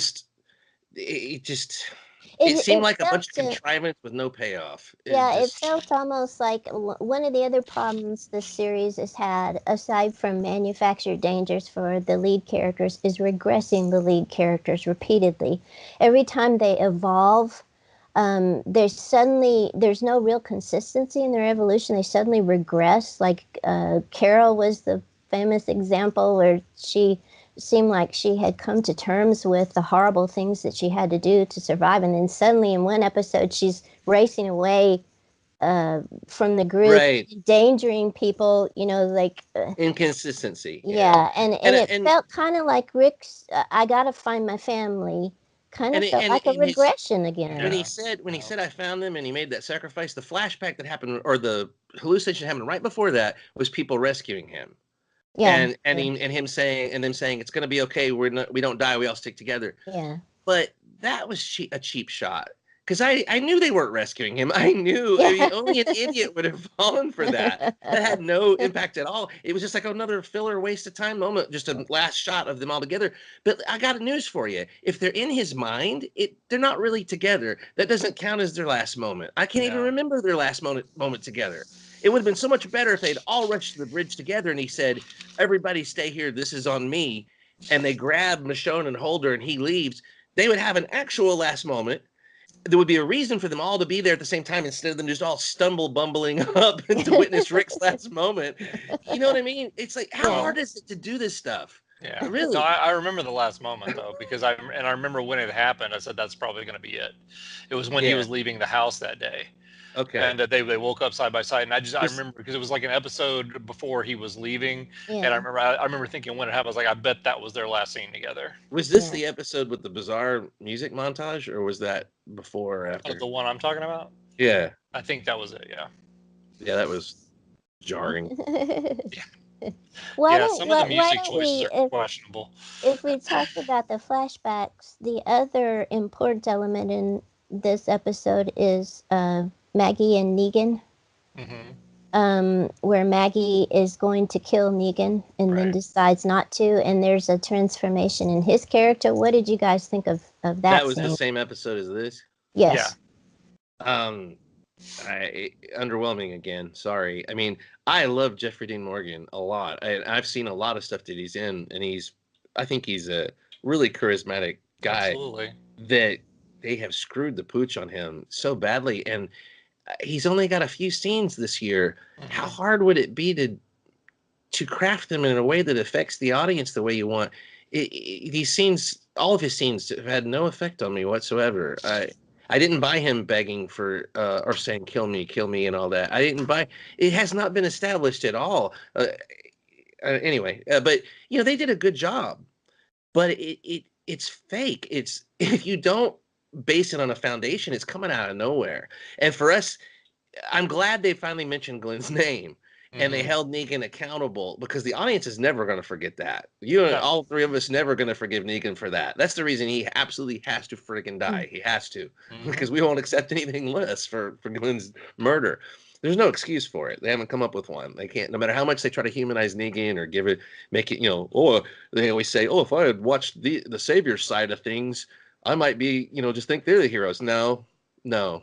seemed like a bunch of contrivance with no payoff. It felt almost like one of the other problems this series has had, aside from manufactured dangers for the lead characters, is regressing the lead characters repeatedly. Every time they evolve, there's no real consistency in their evolution. They suddenly regress. Like Carol was the famous example where she seemed like she had come to terms with the horrible things that she had to do to survive, and then suddenly in one episode she's racing away from the group, endangering people. Inconsistency. And it felt kind of like Rick's I gotta find my family. Kind of felt like a regression again. When he said I found them and he made that sacrifice, the flashback that happened or the hallucination that happened right before that was people rescuing him. Yeah. And him saying it's going to be okay. We don't die. We all stick together. Yeah. But that was a cheap shot. Because I knew they weren't rescuing him. I knew. Only an idiot would have fallen for that. That had no impact at all. It was just like another filler waste of time moment, just a last shot of them all together. But I got news for you. If they're in his mind, they're not really together. That doesn't count as their last moment. I can't even remember their last moment together. It would have been so much better if they'd all rushed to the bridge together and he said, everybody stay here. This is on me. And they grab Michonne and hold her and he leaves. They would have an actual last moment. There would be a reason for them all to be there at the same time instead of them just all bumbling up to witness Rick's last moment. You know what I mean? It's like, how hard is it to do this stuff? Yeah, really. No, I remember the last moment though, because I remember when it happened. I said that's probably going to be it. It was when he was leaving the house that day. Okay. And that they woke up side by side, and I remember because it was like an episode before he was leaving, and I remember thinking when it happened, I was like, I bet that was their last scene together. Was this the episode with the bizarre music montage, or was that before or after? The one I'm talking about? Yeah. I think that was it. Yeah. Yeah, that was jarring. Some of the music choices are questionable. If we talk about the flashbacks, the other important element in this episode is Maggie and Negan, where Maggie is going to kill Negan and then decides not to, and there's a transformation in his character. What did you guys think of that? That was the same episode as this? Yes. Yeah. Underwhelming again. Sorry. I mean, I love Jeffrey Dean Morgan a lot. I've seen a lot of stuff that he's in, and I think he's a really charismatic guy. Absolutely. That they have screwed the pooch on him so badly, and he's only got a few scenes this year. How hard would it be to craft them in a way that affects the audience the way you want? these scenes, all of his scenes, have had no effect on me whatsoever. I didn't buy him begging for or saying "kill me" and all that. I didn't buy. It has not been established at all. Anyway, but they did a good job. But it's fake. It's if you don't base it on a foundation, it's coming out of nowhere. And for us, I'm glad they finally mentioned Glenn's name and they Mhm. held Negan accountable because the audience is never going to forget that. You and No. all three of us never going to forgive Negan for that. That's the reason he absolutely has to freaking die. He has to Mhm. because we won't accept anything less for Glenn's murder. There's no excuse for it. They haven't come up with one. They can't. No matter how much they try to humanize Negan or make it, they always say, "Oh, if I had watched the Savior side of things, I might be, just think they're the heroes." No, no,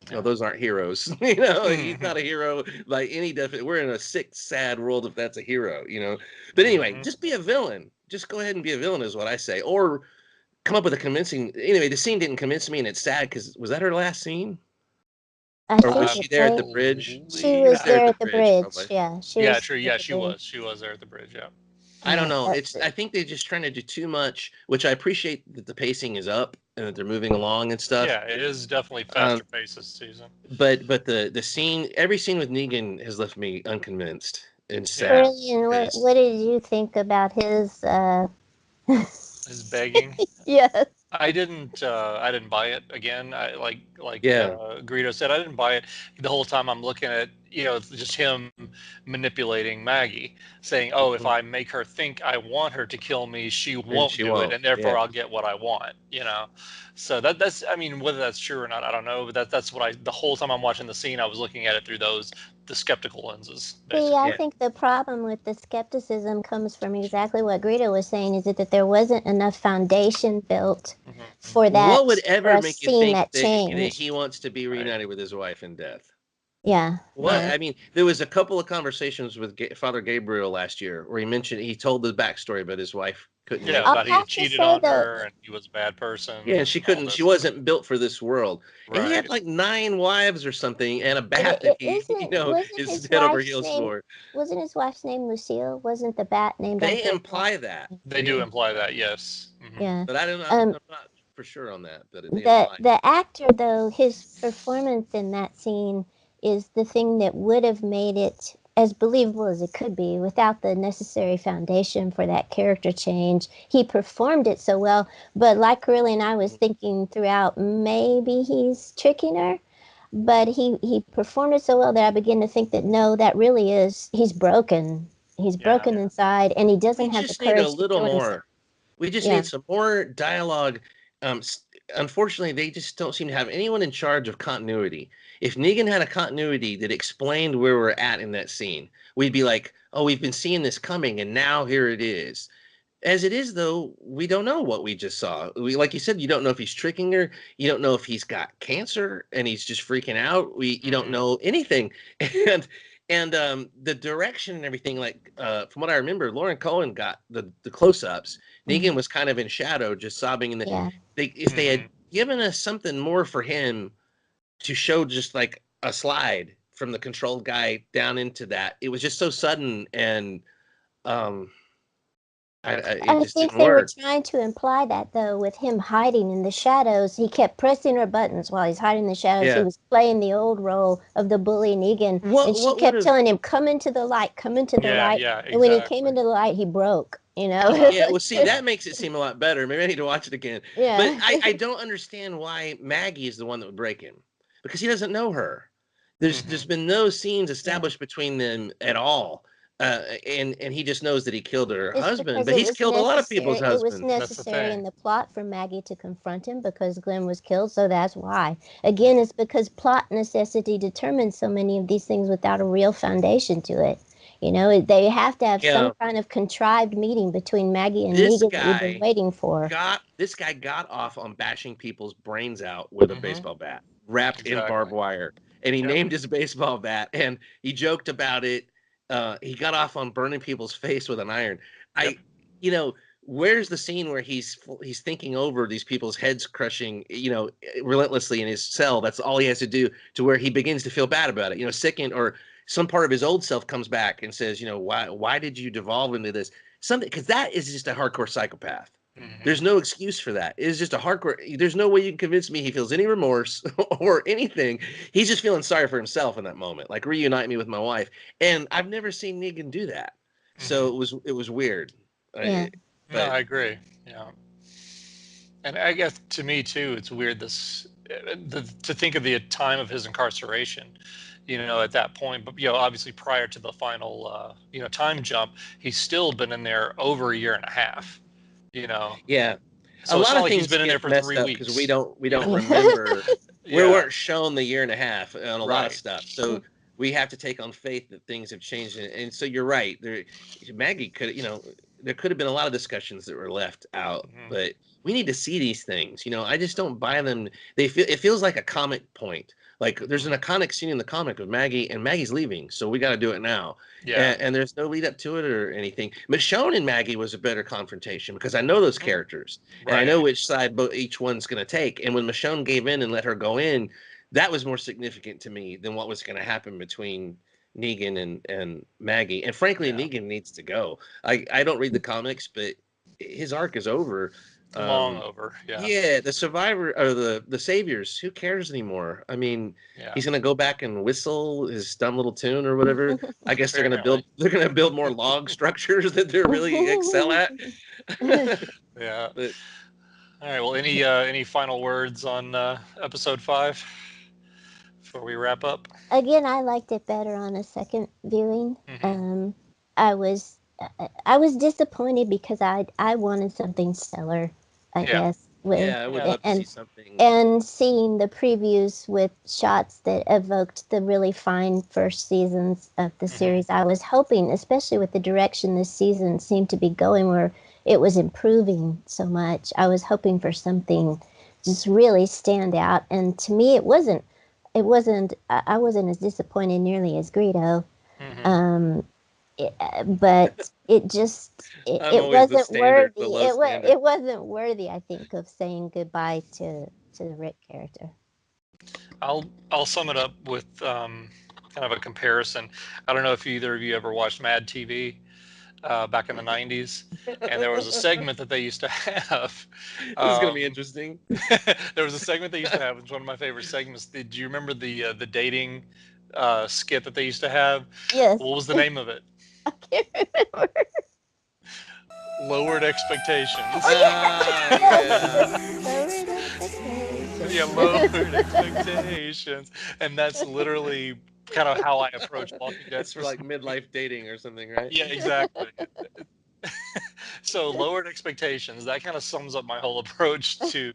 no, Yeah. those aren't heroes. He's Mhm. not a hero by any definition. We're in a sick, sad world if that's a hero. But anyway, Mhm. just be a villain. Just go ahead and be a villain is what I say. Or come up with a convincing. Anyway, the scene didn't convince me, and it's sad because was that her last scene, I or was think I she it's there at the right. bridge? She She was was believe. there at there the at the bridge, bridge. probably. Yeah, she Yeah, was true. at Yeah, the she bridge. was. She was there at the bridge. Yeah. I don't Yeah, know. that's it. I think they're just trying to do too much, which I appreciate that the pacing is up and that they're moving along and stuff. Yeah, it is definitely Um, faster paced this season. but the scene, every scene with Negan has left me unconvinced and Yeah. sad. Brilliant. What 'Cause what did you think about his His begging. yes. I didn't buy it again. yeah, Greedo said, I didn't buy it the whole time. I'm looking at just him manipulating Maggie, saying, "Oh, if mhm, I make her think I want her to kill me, she and won't she do it, won't. and therefore Yeah, I'll get what I want." So that's I mean, whether that's true or not, I don't know. But that's what the whole time I'm watching the scene, I was looking at it through the skeptical lenses, See, I basically. yeah. think the problem with the skepticism comes from exactly what Greta was saying, is that there wasn't enough foundation built Hmm. for What would for ever a make you scene think that that changed. he wants to be Right. reunited with his wife in death? Yeah, What yeah. I mean, there was a couple of conversations with Father Gabriel last year where he told the backstory, but his wife couldn't Yeah, make I'll it. about he had have to cheated say on though, her and he was a bad Yeah, person and and all she this. wasn't built for this world. And he had Right. like 9 wives or something and a but bat that he, wasn't is his head over wife's heels name for. Lucille? Wasn't the bat named They after her? imply that. They do imply that, yes. Hmm. Yeah. But I don't know. I'm Um, not for sure on that, but they the imply. the actor though, his performance in that scene is the thing that would have made it as believable as it could be without the necessary foundation for that character change. He performed it so well, but like Curly and I was thinking throughout, maybe he's tricking her. But he performed it so well that I begin to think that no, that really is he's broken. He's Yeah. broken inside, and he We doesn't have the just need a courage to little kill himself. more. We just Yeah. need some more dialogue. Unfortunately, they just don't seem to have anyone in charge of continuity. If Negan had a continuity that explained where we're at in that scene, we'd be like, "Oh, we've been seeing this coming, and now here it is." As it is, though, we don't know what we just saw. Like you said, you don't know if he's tricking her. You don't know if he's got cancer and he's just freaking out. You don't Hmm. know anything, and the direction and everything. Like from what I remember, Lauren Cohen got the close-ups. Mhm. Negan was kind of in shadow, just sobbing. Yeah. If they had Hmm. given us something more for him to show, just like a slide from the controlled guy down into that, it was just so sudden and um, it I just think didn't they were work. trying to imply that though, with him hiding in the shadows. He kept pressing her buttons while he's hiding in the shadows. He Yeah. was playing the old role of the bully Negan, and she What would kept have? telling him, "Come into the light, come into the Yeah, light." yeah, And when he came exactly. into the light, he broke. Uh-huh. Yeah, well, see, that makes it seem a lot better. Maybe I need to watch it again. But Yeah. I don't understand why Maggie is the one that would break him because he doesn't know her. There's Hmm. been no scenes Yeah. established between them at all, and he just knows that he killed her It's husband. because But he's killed a lot of people's It was husbands. That's the necessary in thing. the plot for Maggie to confront him because Glenn was killed. So that's why. Again, it's because plot necessity determines so many of these things without a real foundation to it. They have to have some Yeah, kind of contrived meeting between Maggie and this Negan that we've been guy waiting for. got off on bashing people's brains out with a Hmm. baseball bat wrapped in barbed Exactly. wire, and he Yep. named his baseball bat, and he joked about it. He got off on burning people's face with an iron. Yep. I, you know, where's the scene where he's thinking over these people's heads crushing, relentlessly in his cell? That's all he has to do to where he begins to feel bad about it. Second, or some part of his old self comes back and says, why did you devolve into this? something, because that is just a hardcore psychopath. Mhm. There's no excuse for that. It's just a hardcore. There's no way you can convince me he feels any remorse or anything. He's just feeling sorry for himself in that moment, like reunite me with my wife. And I've never seen Negan do that, so it was weird. Yeah. No, But I agree. Yeah. And I guess to me too, it's weird to think of the time of his incarceration, at that point. But obviously prior to the final time jump, he's still been in there over a year and a half. You know, yeah, a so it's lot not of like he's things been in there get for messed three up because we weeks. don't know? remember. We Yeah. weren't shown the year and a half on a lot of Right. stuff, so we have to take on faith that things have changed. And so you're right. Maggie could, there could have been a lot of discussions that were left out, Mhm. but we need to see these things. I just don't buy them. It feels like a comic point. Like there's an iconic scene in the comic of Maggie, and Maggie's leaving, so we got to do it now. Yeah. And there's no lead up to it or anything. Michonne and Maggie was a better confrontation because I know those characters and I Right. know which side each one's going to take. And when Michonne gave in and let her go in, that was more significant to me than what was going to happen between Negan and Maggie. And frankly, Yeah. Negan needs to go. I don't read the comics, but his arc is over. Long over. Yeah. Yeah, the survivor or the saviors, who cares anymore? I mean, Yeah. he's gonna go back and whistle his dumb little tune or whatever. I guess Apparently. they're gonna build more log structures that they're really excel at. Yeah. But All right. Well, any final words on episode 5 before we wrap up? Again, I liked it better on a second viewing. Mhm. I was disappointed because I wanted something stellar, I Yeah. guess, with yeah, I would Yeah. love to see something. and seeing the previews with shots that evoked the really fine first seasons of the Mhm. series. I was hoping, especially with the direction this season seemed to be going, where it was improving so much. I was hoping for something just really stand out, and to me, it wasn't. It wasn't. I wasn't as disappointed nearly as Greedo. Mhm. But it just I'm it always the wasn't standard, the worthy. low standard. It wasn't worthy, I think, of saying goodbye to the Rick character. I'll sum it up with kind of a comparison. I don't know if either of you ever watched Mad TV back in the 90s, and there was a segment that they used to have. This is gonna be interesting. There was a segment they used to have. It was one of my favorite segments. Do you remember the dating skit that they used to have? Yes, What was the name of it? I can't remember. Lowered Expectations. Yeah. Lowered expectations. Yeah, lowered expectations, and that's literally kind of how I approach Walking Dead. It's for like midlife dating or something, right? Yeah, exactly. So lowered expectations, that kind of sums up my whole approach to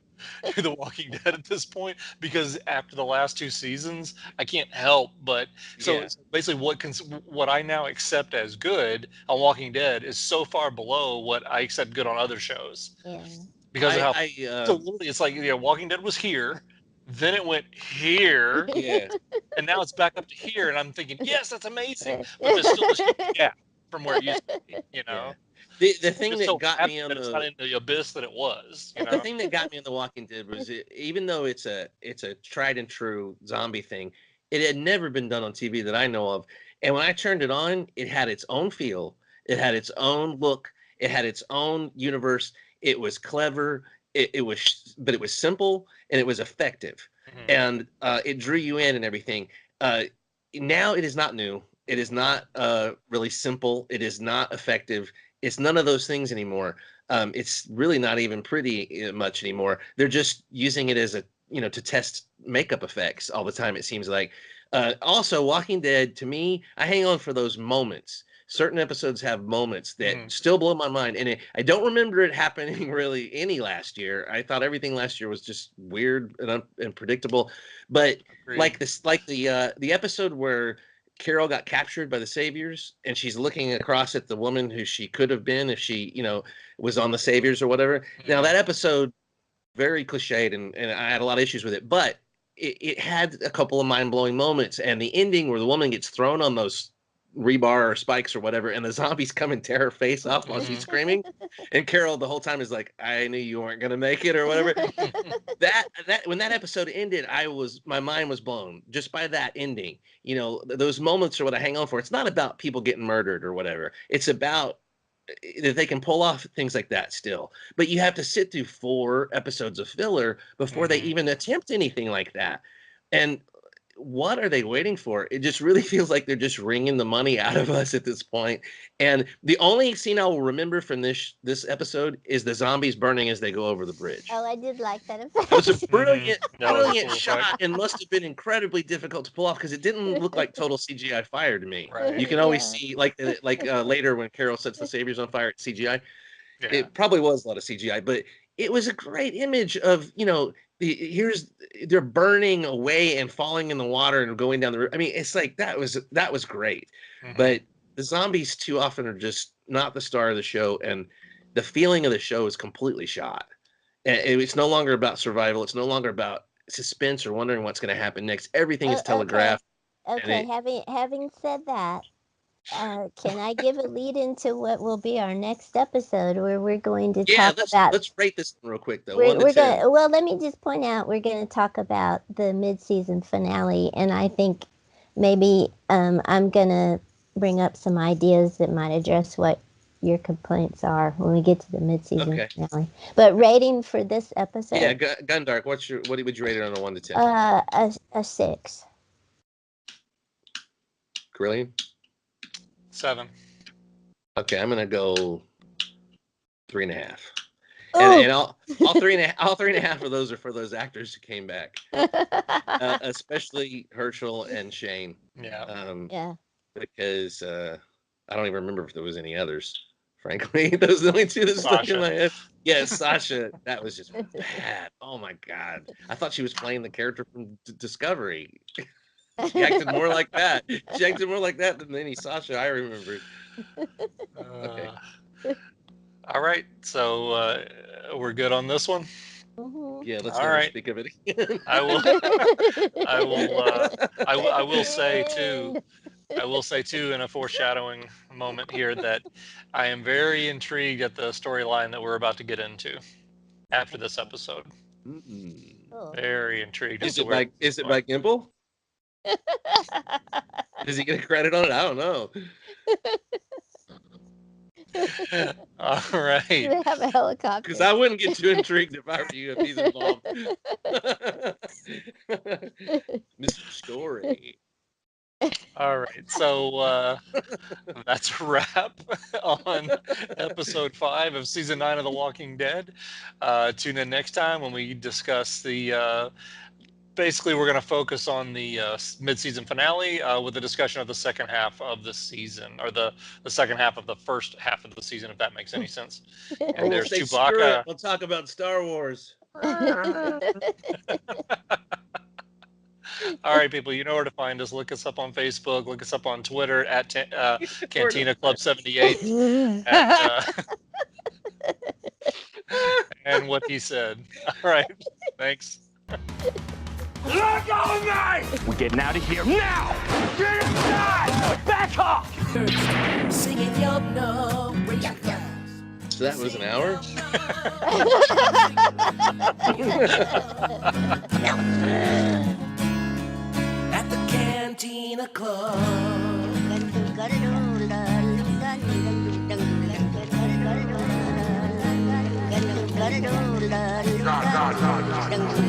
The Walking Dead at this point, because after the last 2 seasons, I can't help but Yeah. so basically what I now accept as good on Walking Dead is so far below what I accept good on other shows Yeah. because of how I so literally it's like Walking Dead was here, then it went here, yeah. and now it's back up to here, and I'm thinking, yes, that's amazing, but there's still this huge gap from where it used to be, Yeah. The I'm thing just that so got happy me on that it's not the in the abyss that it was, the thing that got me on The Walking Dead was even though it's a tried and true zombie thing, it had never been done on TV that I know of. And when I turned it on, it had its own feel, it had its own look, it had its own universe. It was clever. But it was simple and it was effective, Mhm. and it drew you in and everything. Uh, Now it is not new. It is not really simple. It is not effective. It's none of those things anymore. It's really not even pretty much anymore. They're just using it as to test makeup effects all the time. It seems like. Also, Walking Dead to me, I hang on for those moments. Certain episodes have moments that Mhm. still blow my mind, and I don't remember it happening really any last year. I thought everything last year was just weird and unpredictable. But Agreed. like the episode where Carol got captured by the Saviors, and she's looking across at the woman who she could have been if she, was on the Saviors or whatever. Now Mhm. that episode, very cliched, and I had a lot of issues with it, but it had a couple of mind blowing moments, and the ending where the woman gets thrown on those rebar or spikes or whatever, and the zombies come and tear her face off while she's Mhm. screaming, and Carol the whole time is like, "I knew you weren't gonna make it" or whatever. That when that episode ended, my mind was blown just by that ending. Those moments are what I hang on for. It's not about people getting murdered or whatever. It's about that they can pull off things like that still. But you have to sit through 4 episodes of filler before they even attempt anything like that. And what are they waiting for? It just really feels like they're just wringing the money out of us at this point. And the only scene I will remember from this episode is the zombies burning as they go over the bridge. Oh, I did like that It was a effect. brilliant, That was a brilliant cool shot, effect. and must have been incredibly difficult to pull off because it didn't look like total CGI fire to me. Right. You can always Yeah. see, like later when Carol sets the saviors on fire, it's CGI. Yeah. It probably was a lot of CGI, but it was a great image of, they're burning away and falling in the water and going down the river. I mean, it's like that was great. Mhm. But the zombies too often are just not the star of the show, and the feeling of the show is completely shot. And it's no longer about survival. It's no longer about suspense or wondering what's going to happen next. Everything is telegraphed. Okay, it- having said that, can I give a lead into what will be our next episode, where we're going to Yeah, talk about? let's rate this one real quick though. We're, 1 to we're 10. gonna. Well, let me just point out we're going to talk about the mid-season finale, and I think maybe I'm going to bring up some ideas that might address what your complaints are when we get to the mid-season Okay. finale. But rating for this episode, Yeah, Gundark, what would you rate it on a 1 to 10? a 6. Grillian? 7. Okay, I'm gonna go 3.5. Ooh. And all 3.5 of those are for those actors who came back, especially Herschel and Shane. Yeah. Yeah. Because I don't even remember if there was any others. Frankly, those are the only 2 that stuck in Sasha. my head. Yeah, Sasha, that was just bad. Oh my god, I thought she was playing the character from Discovery. She acted more like that. She acted more like that than any Sasha I remembered. Okay. All right. So we're good on this one. Mhm. Yeah, let's All never right. speak of it again. I will say too. I will say too, in a foreshadowing moment here, that I am very intrigued at the storyline that we're about to get into after this episode. Mm. Cool. Very intrigued. Is it by Gimple? Does he get a credit on it? I don't know. All Do right. they have a helicopter? Because I wouldn't get too intrigued if I were you if he's involved. Mr. Story. All right. So that's a wrap on episode 5 of season 9 of The Walking Dead. Tune in next time when we discuss the. Basically, we're going to focus on the mid-season finale with a discussion of the second half of the season, or the second half of the first half of the season, if that makes any sense. And We'll there's say, "Screw Chewbacca. it, we'll talk about Star Wars." All right, people, you know where to find us. Look us up on Facebook. Look us up on Twitter at Cantina Club 78. And what he said. All right, thanks. Let go of me! We're getting out of here now! Get inside! Back off! Singing your no, raise your glass. So that was an hour? At the Cantina Club. God.